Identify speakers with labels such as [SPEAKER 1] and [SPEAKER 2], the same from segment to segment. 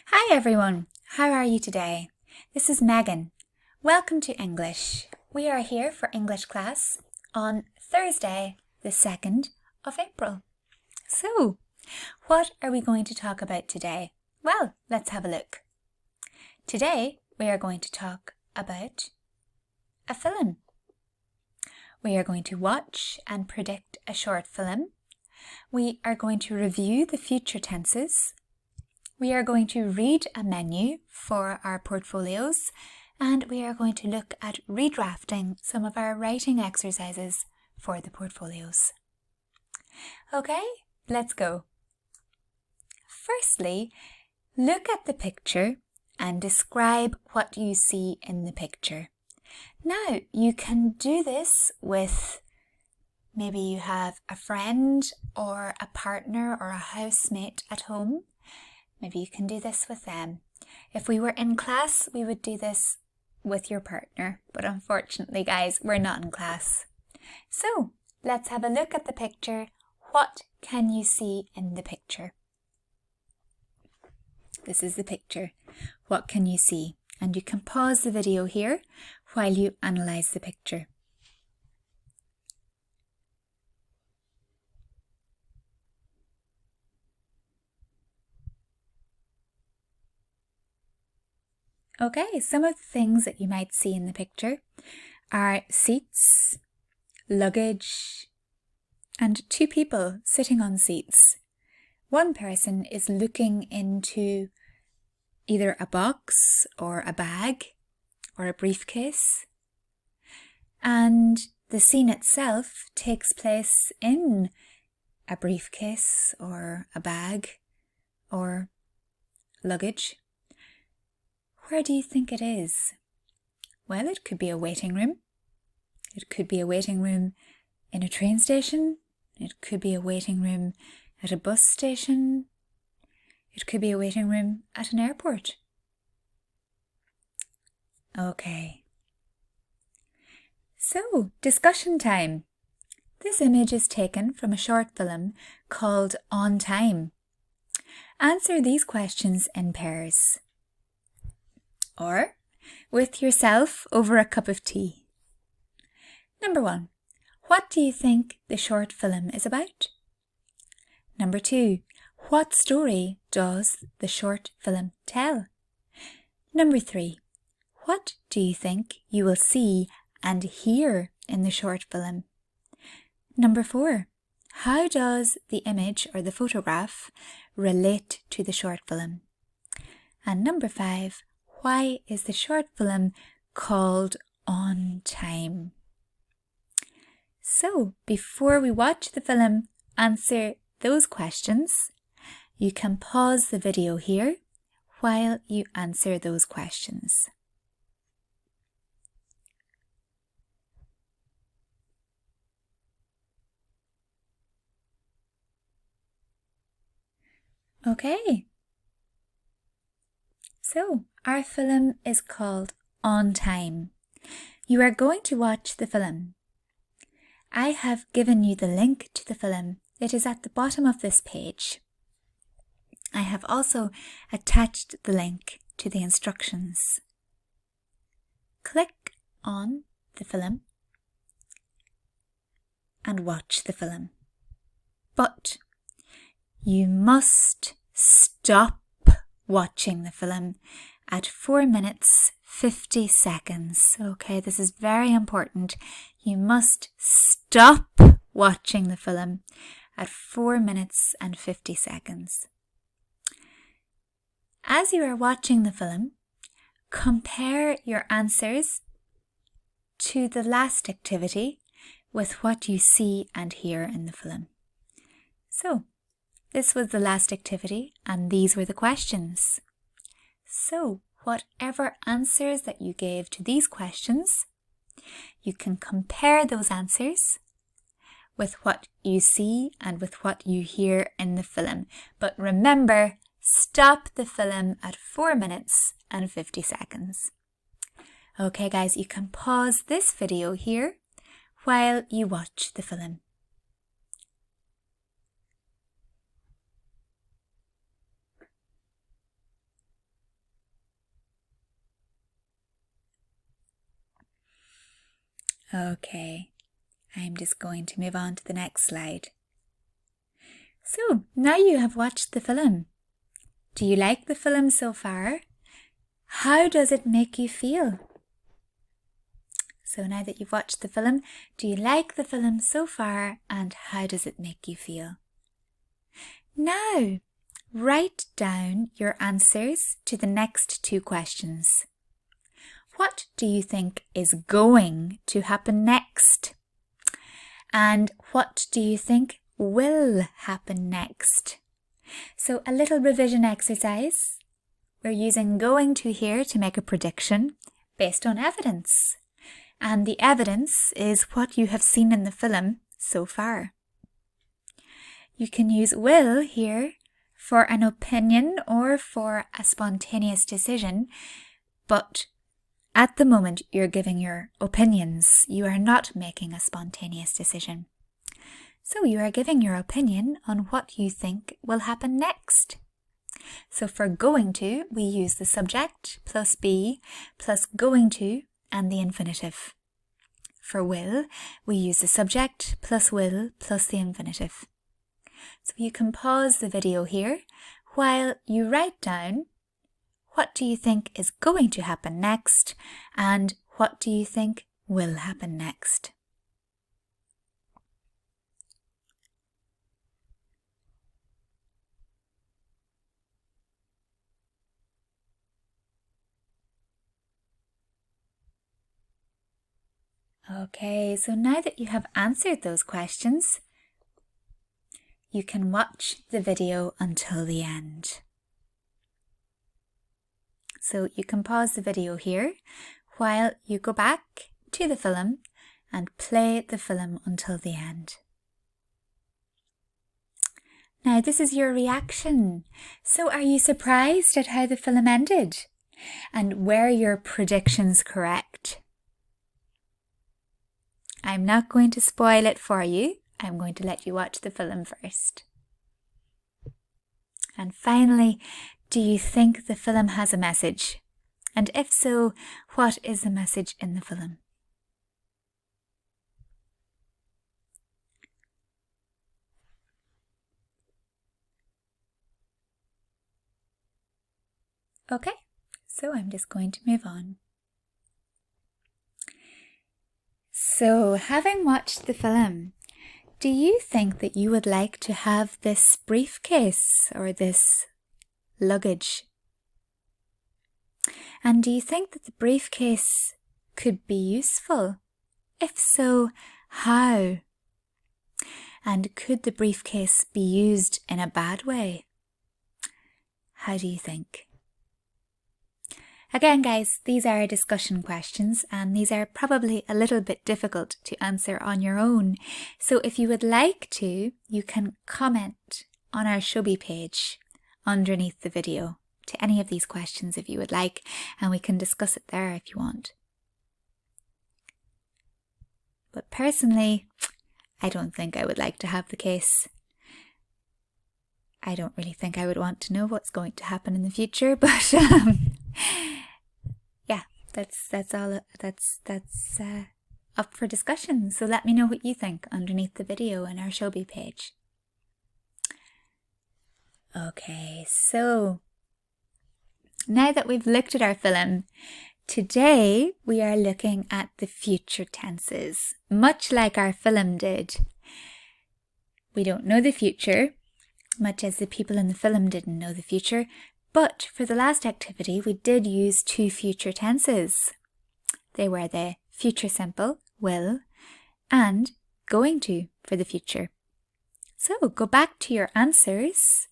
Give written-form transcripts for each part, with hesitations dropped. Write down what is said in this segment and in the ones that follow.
[SPEAKER 1] Hi everyone, how are you today? This is Megan. Welcome to English. We are here for English class on Thursday, the 2nd of April. So, what are we going to talk about today? Well, let's have a look. Today, we are going to talk about a film. We are going to watch and predict a short film. We are going to review the future tenses. We are going to read a menu for our portfolios, and we are going to look at redrafting some of our writing exercises for the portfolios. Okay, let's go. Firstly, look at the picture and describe what you see in the picture. Now, you can do this with maybe you have a friend or a partner or a housemate at home. Maybe you can do this with them. If we were in class, we would do this with your partner. But unfortunately, guys, we're not in class. So, let's have a look at the picture. What can you see in the picture? This is the picture. What can you see? And you can pause the video here while you analyse the picture. Okay, some of the things that you might see in the picture are seats, luggage, and two people sitting on seats. One person is looking into either a box or a bag or a briefcase, and the scene itself takes place in a briefcase or a bag or luggage. Where do you think it is? Well, it could be a waiting room. It could be a waiting room in a train station. It could be a waiting room at a bus station. It could be a waiting room at an airport. Okay. So, discussion time. This image is taken from a short film called On Time. Answer these questions in pairs, or with yourself over a cup of tea. Number 1. What do you think the short film is about? Number 2. What story does the short film tell? Number 3. What do you think you will see and hear in the short film? Number 4. How does the image or the photograph relate to the short film? And number 5. Why is the short film called On Time? So, before we watch the film, answer those questions. You can pause the video here while you answer those questions. Okay. So, our film is called On Time. You are going to watch the film. I have given you the link to the film. It is at the bottom of this page. I have also attached the link to the instructions. Click on the film and watch the film. But you must stop watching the film at 4 minutes 50 seconds. Okay, this is very important. You must stop watching the film at 4 minutes and 50 seconds. As you are watching the film, compare your answers to the last activity with what you see and hear in the film. So, this was the last activity and these were the questions. So, whatever answers that you gave to these questions, you can compare those answers with what you see and with what you hear in the film. But remember, stop the film at 4 minutes and 50 seconds. Okay guys, you can pause this video here while you watch the film. Okay, I'm just going to move on to the next slide. So, now you have watched the film. Do you like the film so far? How does it make you feel? So now that you've watched the film, do you like the film so far and how does it make you feel? Now, write down your answers to the next two questions. What do you think is going to happen next? And what do you think will happen next? So a little revision exercise. We're using going to here to make a prediction based on evidence. And the evidence is what you have seen in the film so far. You can use will here for an opinion or for a spontaneous decision, but at the moment you're giving your opinions. You are not making a spontaneous decision. So you are giving your opinion on what you think will happen next. So for going to, we use the subject plus be plus going to and the infinitive. For will, we use the subject plus will plus the infinitive. So you can pause the video here while you write down what do you think is going to happen next and what do you think will happen next. Okay, so now that you have answered those questions, you can watch the video until the end. So you can pause the video here while you go back to the film and play the film until the end. Now this is your reaction. So are you surprised at how the film ended? And were your predictions correct? I'm not going to spoil it for you. I'm going to let you watch the film first. And finally, do you think the film has a message? And if so, what is the message in the film? Okay, so I'm just going to move on. So, having watched the film, do you think that you would like to have this briefcase or this luggage? And do you think that the briefcase could be useful? If so, how? And could the briefcase be used in a bad way? How do you think? Again, guys, these are discussion questions and these are probably a little bit difficult to answer on your own. So if you would like to, you can comment on our Showbie page underneath the video to any of these questions if you would like, and we can discuss it there if you want. But personally, I don't think I would like to have the case. I don't really think I would want to know what's going to happen in the future, but yeah, that's all. That's up for discussion. So let me know what you think underneath the video in our Showbie page. Okay, so now that we've looked at our film, today we are looking at the future tenses, much like our film did. We don't know the future, much as the people in the film didn't know the future, but for the last activity we did use two future tenses. They were the future simple, will, and going to for the future. So go back to your answers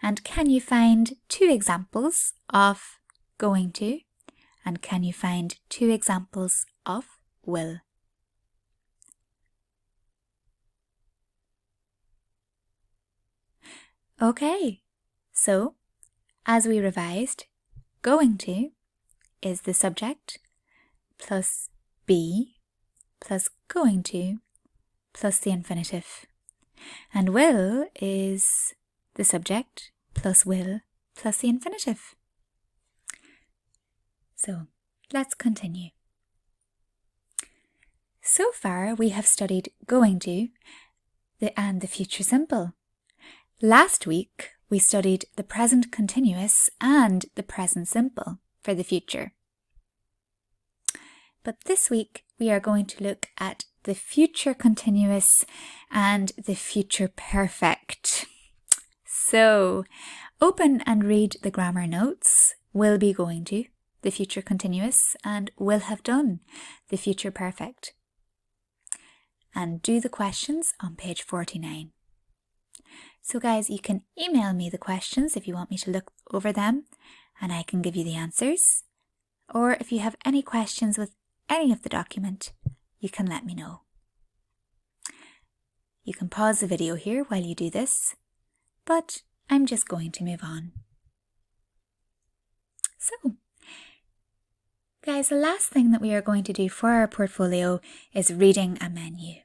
[SPEAKER 1] and can you find two examples of going to, and can you find two examples of will? Okay, so as we revised, going to is the subject plus be plus going to plus the infinitive. And will is the subject plus will plus the infinitive. So let's continue. So far, we have studied going to and the future simple. Last week, we studied the present continuous and the present simple for the future. But this week, we are going to look at the future continuous and the future perfect. So, open and read the grammar notes. Will be going to the future continuous and will have done the future perfect. And do the questions on page 49. So guys, you can email me the questions if you want me to look over them and I can give you the answers. Or if you have any questions with any of the document, you can let me know. You can pause the video here while you do this, but I'm just going to move on. So, guys, the last thing that we are going to do for our portfolio is reading a menu.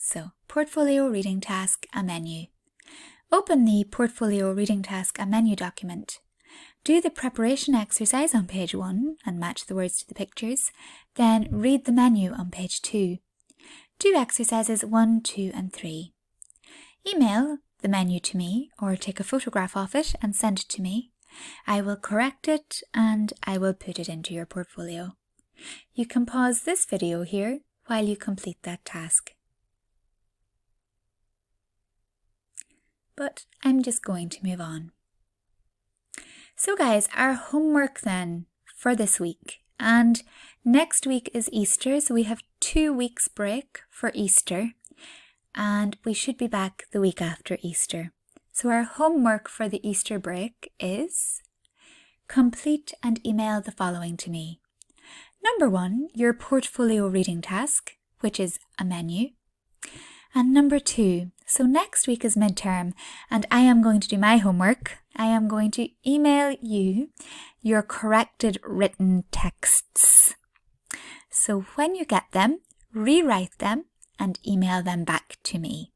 [SPEAKER 1] So, portfolio reading task, a menu. Open the portfolio reading task, a menu document. Do the preparation exercise on page 1 and match the words to the pictures. Then read the menu on page 2. Do exercises 1, 2 and 3. Email the menu to me or take a photograph of it and send it to me. I will correct it and I will put it into your portfolio. You can pause this video here while you complete that task. But I'm just going to move on. So guys, our homework then for this week, and next week is Easter, so we have 2 weeks break for Easter and we should be back the week after Easter. So our homework for the Easter break is complete and email the following to me. Number 1, your portfolio reading task, which is a menu. And number 2, so next week is midterm and I am going to do my homework. I am going to email you your corrected written texts. So when you get them, rewrite them and email them back to me.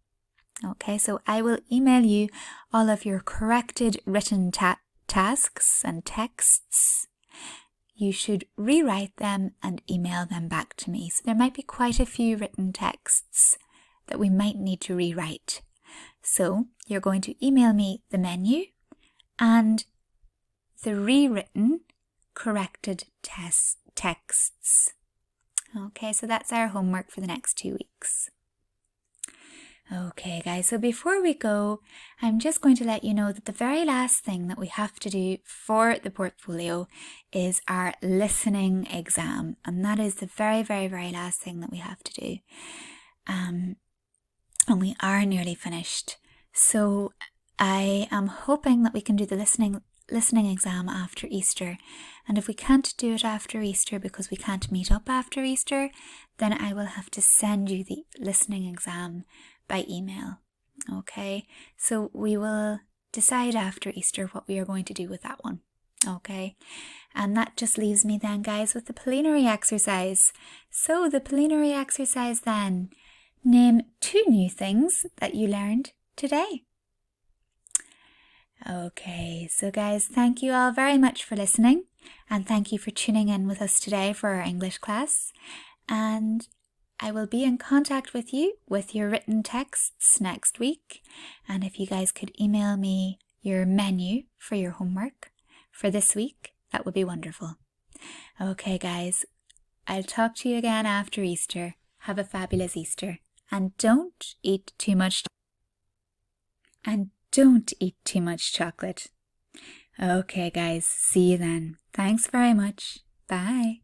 [SPEAKER 1] Okay, so I will email you all of your corrected written tasks and texts. You should rewrite them and email them back to me. So there might be quite a few written texts that we might need to rewrite. So you're going to email me the menu and the rewritten corrected texts. Okay, so that's our homework for the next 2 weeks. Okay guys, so before we go, I'm just going to let you know that the very last thing that we have to do for the portfolio is our listening exam. And that is the very, very, very last thing that we have to do. And we are nearly finished. So I am hoping that we can do the listening exam after Easter. And if we can't do it after Easter because we can't meet up after Easter, then I will have to send you the listening exam by email. Okay, so we will decide after Easter what we are going to do with that one. Okay, and that just leaves me then, guys, with the plenary exercise. So the plenary exercise then, name 2 new things that you learned today. Okay, so guys, thank you all very much for listening and thank you for tuning in with us today for our English class. And I will be in contact with you with your written texts next week. And if you guys could email me your menu for your homework for this week, that would be wonderful. Okay, guys, I'll talk to you again after Easter. Have a fabulous Easter. And don't eat too much. chocolate. Okay, guys, see you then. Thanks very much. Bye.